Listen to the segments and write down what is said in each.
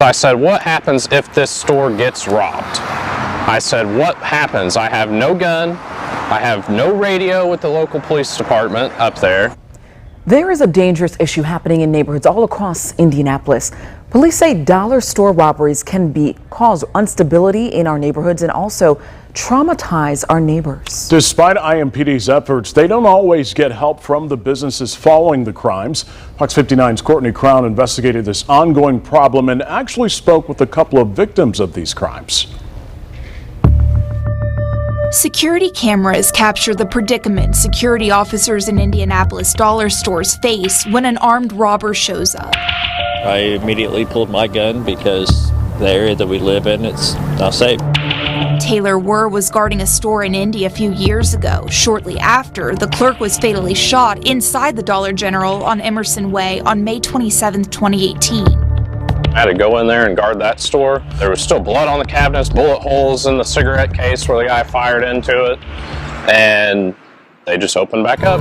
I said, what happens if this store gets robbed? I said, what happens? I have no gun. I have no radio with the local police department up there. There is a dangerous issue happening in neighborhoods all across Indianapolis. Police say dollar store robberies can cause instability in our neighborhoods and also traumatize our neighbors. Despite IMPD's efforts, they don't always get help from the businesses following the crimes. Fox 59's Courtney Crown investigated this ongoing problem and actually spoke with a couple of victims of these crimes. Security cameras capture the predicament security officers in Indianapolis dollar stores face when an armed robber shows up. I immediately pulled my gun because the area that we live in, it's not safe. Taylor Wurr was guarding a store in Indy a few years ago. Shortly after, the clerk was fatally shot inside the Dollar General on Emerson Way on May 27, 2018. I had to go in there and guard that store. There was still blood on the cabinets, bullet holes in the cigarette case where the guy fired into it, and they just opened back up.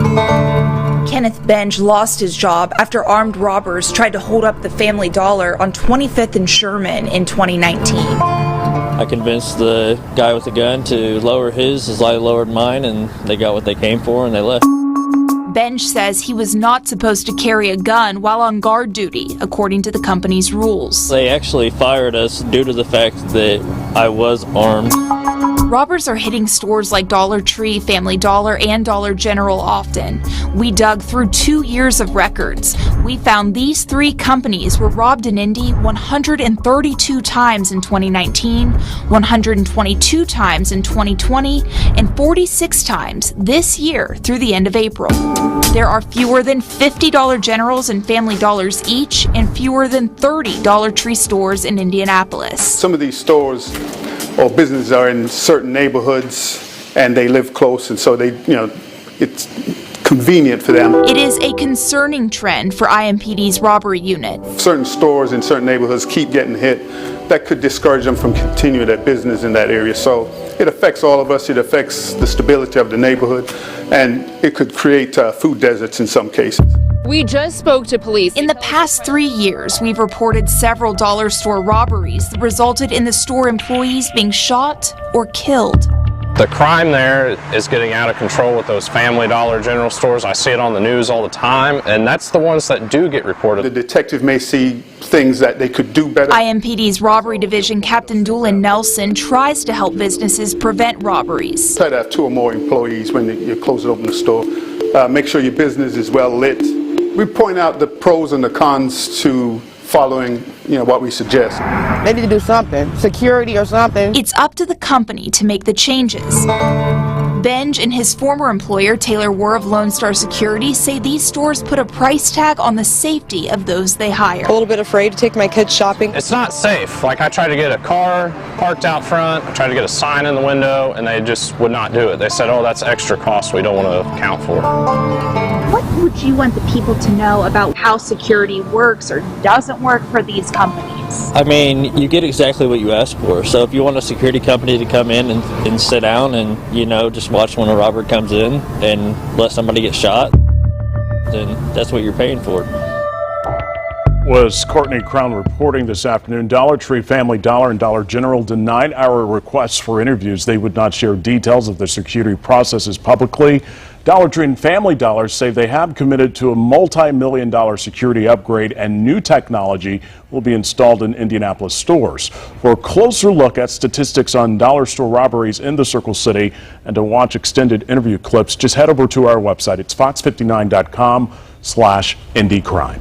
Kenneth Benge lost his job after armed robbers tried to hold up the Family Dollar on 25th and Sherman in 2019. I convinced the guy with the gun to lower his as I lowered mine, and they got what they came for and they left. Benge says he was not supposed to carry a gun while on guard duty, according to the company's rules. They actually fired us due to the fact that I was armed. Robbers are hitting stores like Dollar Tree, Family Dollar, and Dollar General often. We dug through 2 years of records. We found these 3 companies were robbed in Indy 132 times in 2019, 122 times in 2020, and 46 times this year through the end of April. There are fewer than 50 Dollar Generals and Family Dollars each, and fewer than 30 Dollar Tree stores in Indianapolis. Some of these stores or businesses are in certain neighborhoods and they live close, and so it's convenient for them. It is a concerning trend for IMPD's robbery unit. Certain stores in certain neighborhoods keep getting hit. That could discourage them from continuing their business in that area. So it affects all of us. It affects the stability of the neighborhood, and it could create food deserts in some cases. We just spoke to police. In the past 3 years, we've reported several dollar store robberies that resulted in the store employees being shot or killed. The crime there is getting out of control with those Family Dollar General stores. I see it on the news all the time, and that's the ones that do get reported. The detective may see things that they could do better. IMPD's Robbery Division Captain Doolin Nelson tries to help businesses prevent robberies. Try to have 2 or more employees when you close and open the store. Make sure your business is well lit. We point out the pros and the cons to following, what we suggest. They need to do something, security or something. It's up to the company to make the changes. Benge and his former employer, Taylor Wurr of Lone Star Security, say these stores put a price tag on the safety of those they hire. A little bit afraid to take my kids shopping. It's not safe. Like, I tried to get a car parked out front, I tried to get a sign in the window, and they just would not do it. They said, oh, that's extra cost we don't want to account for. What would you want the people to know about how security works or doesn't work for these companies? I mean, you get exactly what you ask for. So if you want a security company to come in and sit down and, just watch when a robber comes in and let somebody get shot, then that's what you're paying for. Was Courtney Crown reporting this afternoon. Dollar Tree, Family Dollar, and Dollar General denied our requests for interviews. They would not share details of their security processes publicly. Dollar Tree and Family Dollar say they have committed to a multi-million-dollar security upgrade, and new technology will be installed in Indianapolis stores. For a closer look at statistics on dollar store robberies in the Circle City and to watch extended interview clips, just head over to our website. It's fox59.com/IndyCrime.